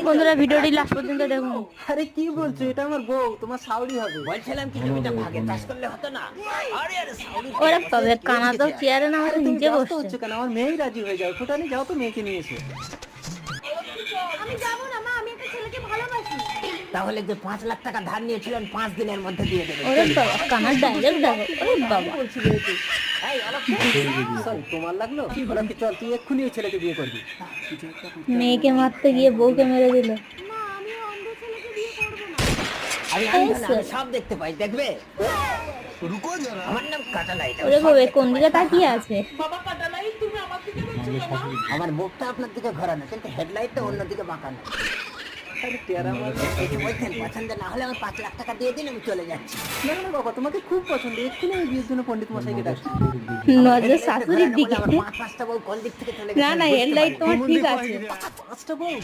বন্ধুরা ভিডিওটি লাস্ট পর্যন্ত দেখুন। আরে কি বলছো, এটা আমার বউ, তোমার শাওরি হবে। বলছিলাম কি জমিটা ভাগে চাষ করলে হতো না? আরে আরে শাওরি ওরে তবে কানা তো চেয়ারে না আরে আমাদের তুমি নিচে ব্যস্ত বসছে। হচ্ছে কেন? আমার মেয়েই রাজি হয়ে যাও। ফুটানি যাও তো, মেয়েকে নিয়ে এসো। আমি যাব না মা, আমি একটা ছেলেকে ভালোবাসি। তাহলে যে 5 লাখ টাকা ধার নিয়েছিলেন 5 দিনের মধ্যে দিয়ে দেবেন। ওরে বাবা কানার ডাইরেক্ট দেখো। ওরে বাবা বলছিলে এতে। এই অলক সরি, তোমার লাগলো? অলক, চল তুই এক্ষুনি ওই ছেলেকে বিয়ে করবি। মেয়েকে মারতে গিয়ে বউকে মেরে দিল। না, আমি অন্ধ ছেলেকে বিয়ে করব না। আমি আন্ধ না, আমি সব দেখতে পাই, দেখবে? रुको जरा। আমার নাম কাটালাই। ওরে বাবা কোন দিকে তাকিয়ে আছে? আমার মুখটা আপনার দিকে ঘোরানো, কিন্তু হেডলাইটটা অন্যদিকে বাঁকানো। আরে তেরা মার। এই যে বলছেন পছন্দ না হলে আমার 5 লাখ টাকা দিয়ে দিন, আমি চলে যাচ্ছি। না না বাবা, তোমাকে খুব পছন্দ। এক্ষুনি আমি বিয়ের জন্য পণ্ডিত মশাইকে ডাকছি। নজর শাশুড়ির দিকে। আমার 5-5টা বউ কোন দিক থেকে চলে না গেছে না হেডলাইট তোমার ঠিক আছে। 5টা বউ